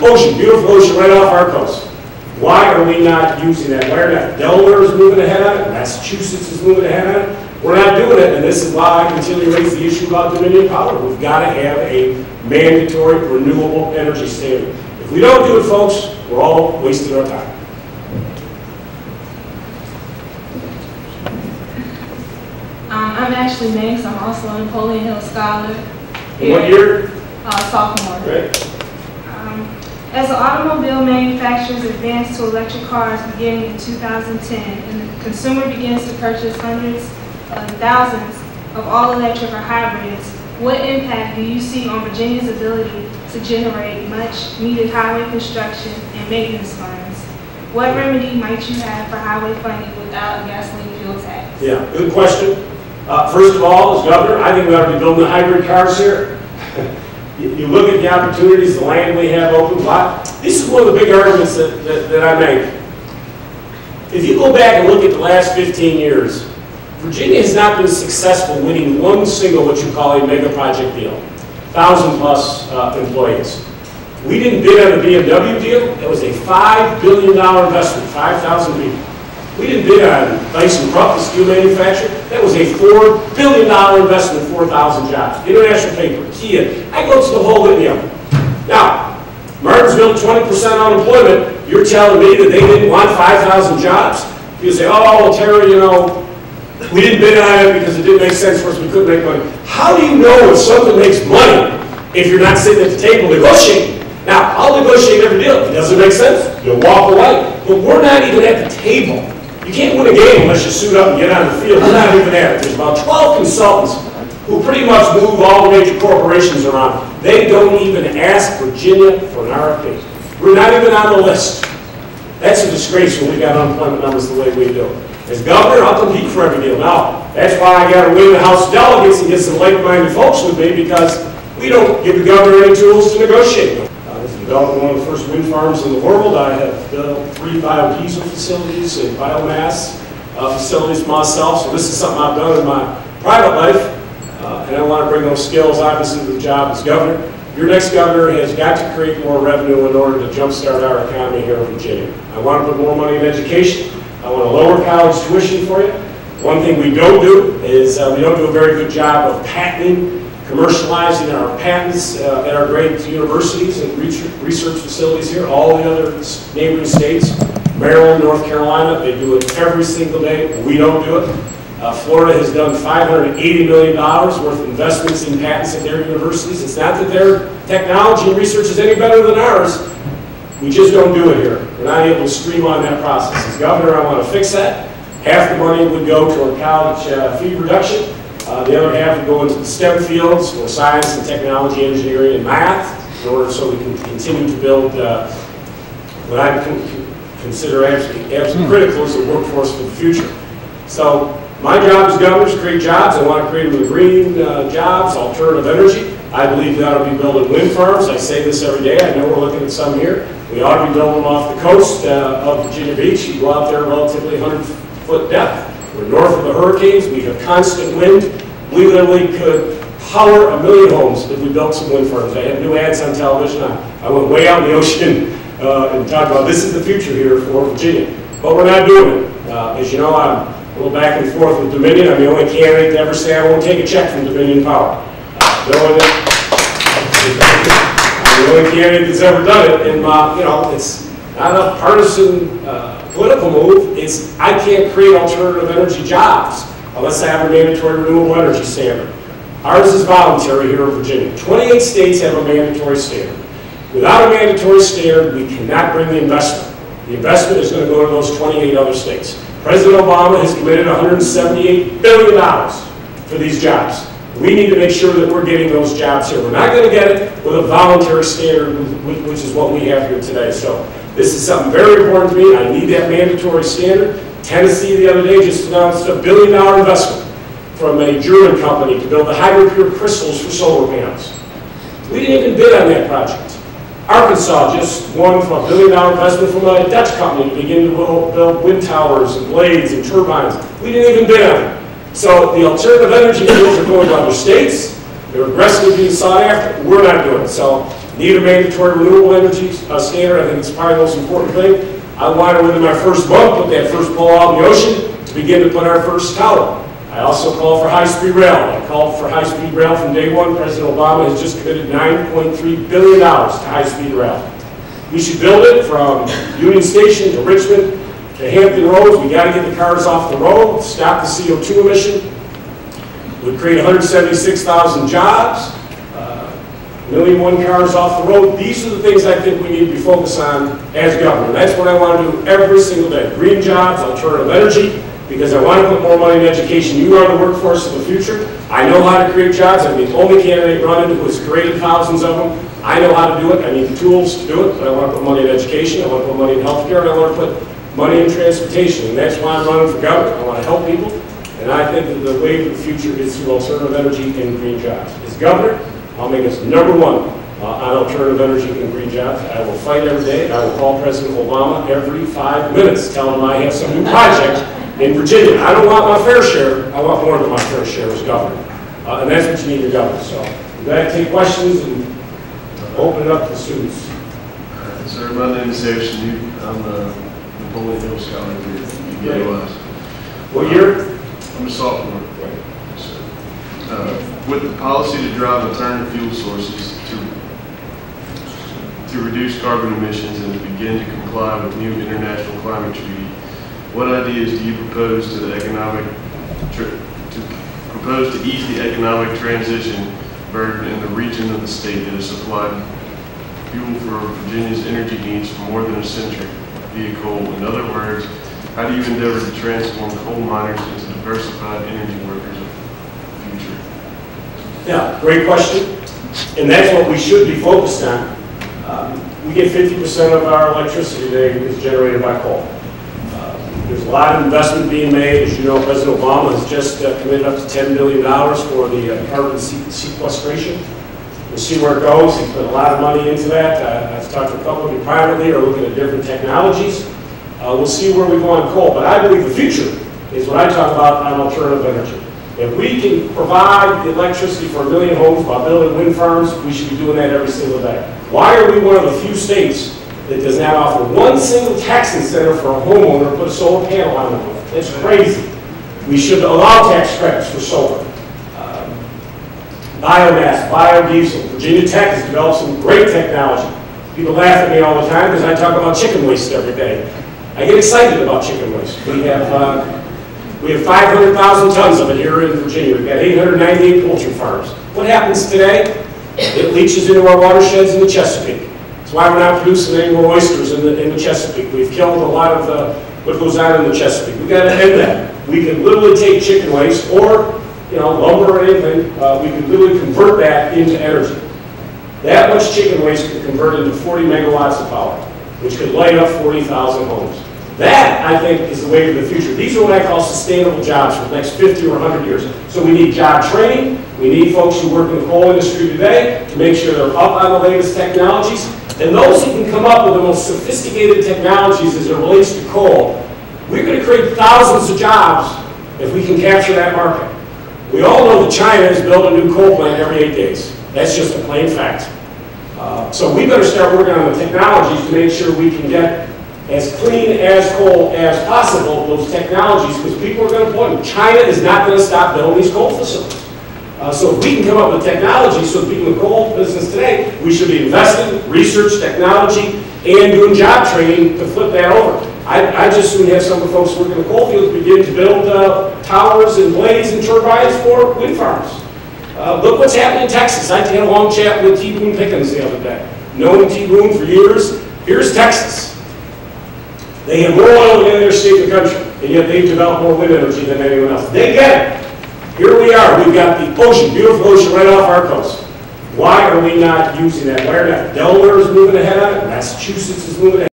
Ocean, beautiful ocean right off our coast. Why are we not using that? Why are not? Delaware is moving ahead on it. Massachusetts is moving ahead on it. We're not doing it, and this is why I continually raise the issue about Dominion Power. We've got to have a mandatory renewable energy standard. If we don't do it, folks, we're all wasting our time. I'm Ashley Manx. I'm also a Napoleon Hill Scholar. What year? Sophomore. Right. As the automobile manufacturers advance to electric cars beginning in 2010, and the consumer begins to purchase hundreds of thousands of all-electric or hybrids, what impact do you see on Virginia's ability to generate much-needed highway construction and maintenance funds? What remedy might you have for highway funding without a gasoline fuel tax? Yeah, good question. First of all, as governor, I think we ought to be building the hybrid cars here. You look at the opportunities, the land we have open. This is one of the big arguments that I make. If you go back and look at the last 15 years, Virginia has not been successful winning one single what you call a mega project deal. 1,000+ employees. We didn't bid on the BMW deal. That was a $5 billion investment, 5,000 people. We didn't bid on ThyssenKrupp, the steel manufacturer. That was a $4 billion investment, 4,000 jobs. International Paper, Kia. I go to the whole litany of them. Now, Martinsville, 20% unemployment. You're telling me that they didn't want 5,000 jobs? You say, oh, well, Terry, you know, we didn't bid on it because it didn't make sense for us. We couldn't make money. How do you know if something makes money if you're not sitting at the table negotiating? Now, I'll negotiate every deal. If it doesn't make sense, you'll walk away. But we're not even at the table. You can't win a game unless you suit up and get on the field. We're not even at it. There's about 12 consultants who pretty much move all the major corporations around. They don't even ask Virginia for an RFP. We're not even on the list. That's a disgrace when we've got unemployment numbers the way we do. As governor, I'll compete for every deal. Now, that's why I got to win the House of Delegates and get some like-minded folks with me, because we don't give the governor any tools to negotiate with. As developing one of the first wind farms in the world, I have built 3 biodiesel facilities and biomass facilities myself. So this is something I've done in my private life, and I want to bring those skills, obviously, to the job as governor. Your next governor has got to create more revenue in order to jumpstart our economy here in Virginia. I want to put more money in education. I want to lower college tuition for you. One thing we don't do is we don't do a very good job of patenting, commercializing our patents at our great universities and research facilities here. All the other neighboring states, Maryland, North Carolina, they do it every single day. We don't do it. Florida has done $580 million worth of investments in patents at their universities. It's not that their technology and research is any better than ours. We just don't do it here. We're not able to streamline that process. As governor, I want to fix that. Half the money would go to our college fee reduction. The other half would go into the STEM fields for science and technology, engineering, and math, in order so we can continue to build what I consider absolutely critical as a workforce for the future. So my job as governor is to create jobs. I want to create them with green jobs, alternative energy. I believe we ought to be building wind farms. I say this every day. I know we're looking at some here. We ought to be building them off the coast of Virginia Beach. You go out there relatively 100-foot depth. We're north of the hurricanes. We have constant wind. We literally could power 1 million homes if we built some wind farms. I had new ads on television. I went way out in the ocean and talked about this is the future here for Virginia. But we're not doing it. As you know, I'm a little back and forth with Dominion. I'm the only candidate to ever say I won't take a check from Dominion Power. I'm the only candidate that's ever done it. And, you know, it's not a partisan political move. It's I can't create alternative energy jobs unless I have a mandatory renewable energy standard. Ours is voluntary here in Virginia. 28 states have a mandatory standard. Without a mandatory standard, we cannot bring the investment. The investment is going to go to those 28 other states. President Obama has committed $178 billion for these jobs. We need to make sure that we're getting those jobs here. We're not going to get it with a voluntary standard, which is what we have here today. So this is something very important to me. I need that mandatory standard. Tennessee the other day just announced $1 billion investment from a German company to build the hybrid pure crystals for solar panels. We didn't even bid on that project. Arkansas just won $1 billion investment from a Dutch company to begin to build wind towers and blades and turbines. We didn't even bid on it. So the alternative energy fields are going to other states. They're aggressively being sought after. We're not doing it. So Need a mandatory renewable energy standard. I think it's probably the most important thing. I want to, within my first month, put that first pole out in the ocean to begin to put our first tower. I also call for high-speed rail. I called for high-speed rail from day one. President Obama has just committed $9.3 billion to high-speed rail. We should build it from Union Station to Richmond to Hampton Roads. We got to get the cars off the road, stop the CO2 emission. We'd create 176,000 jobs, 1,000,001 cars off the road. These are the things I think we need to be focused on as government. That's what I want to do every single day. Green jobs, alternative energy, because I want to put more money in education. You are the workforce of the future. I know how to create jobs. I'm the only candidate running who has created thousands of them. I know how to do it. I need the tools to do it, but I want to put money in education. I want to put money in healthcare, and I want to put money in transportation. And that's why I'm running for governor. I want to help people, and I think that the way of the future is through alternative energy and green jobs. As governor, I'll make us #1 on alternative energy and green jobs. I will fight every day. I will call President Obama every 5 minutes, tell him I have some new project in Virginia. I don't want my fair share. I want more than my fair share as governor. And that's what you need to govern. So I'm glad to take questions and open it up to students. Sir, my name is Harrison Newton. I'm the Napoleon Hill Scholar here at UWS. What year? I'm a sophomore. With the policy to drive alternative fuel sources to reduce carbon emissions and to begin to comply with new international climate treaty, what ideas do you propose to ease the economic transition burden in the region of the state that has supplied fuel for Virginia's energy needs for more than a century via coal? In other words, how do you endeavor to transform coal miners into diversified energy workers of the future? Yeah, great question. And that's what we should be focused on. We get 50% of our electricity today is generated by coal. There's a lot of investment being made. As you know, President Obama has just committed up to $10 billion for the carbon sequestration. We'll see where it goes. He's put a lot of money into that. I've talked to a couple of you privately, are looking at different technologies. We'll see where we go on coal. But I believe the future is what I talk about on alternative energy. If we can provide the electricity for 1 million homes by building wind farms, we should be doing that every single day. Why are we one of the few states that does not offer one single tax incentive for a homeowner to put a solar panel on the roof? That's crazy. We should allow tax credits for solar. Biomass, biodiesel. Virginia Tech has developed some great technology. People laugh at me all the time because I talk about chicken waste every day. I get excited about chicken waste. We have 500,000 tons of it here in Virginia. We've got 898 poultry farms. What happens today? It leaches into our watersheds in the Chesapeake. That's why we're not producing any more oysters in the Chesapeake. We've killed a lot of what goes on in the Chesapeake. We've got to end that. We can literally take chicken waste or lumber or anything. We can literally convert that into energy. That much chicken waste could convert into 40 megawatts of power, which could light up 40,000 homes. That, I think, is the way to the future. These are what I call sustainable jobs for the next 50 or 100 years. So we need job training. We need folks who work in the coal industry today to make sure they're up on the latest technologies. And those who can come up with the most sophisticated technologies as it relates to coal, we're going to create thousands of jobs if we can capture that market. We all know that China has built a new coal plant every 8 days. That's just a plain fact. So we better start working on the technologies to make sure we can get as clean as coal as possible, those technologies, because people are going to put them. China is not going to stop building these coal facilities. So if we can come up with technology so people in the coal business today, we should be investing, research, technology, and doing job training to flip that over. I just soon have some of the folks working in the coal fields begin to build towers and blades and turbines for wind farms. Look what's happening in Texas. I had a long chat with T. Boone Pickens the other day. Known T. Boone for years. Here's Texas. They have more oil than any other state in the country, and yet they've developed more wind energy than anyone else. They get it. Here we are. We've got the ocean, beautiful ocean right off our coast. Why are we not using that? Why are not? Delaware is moving ahead on it. Massachusetts is moving ahead.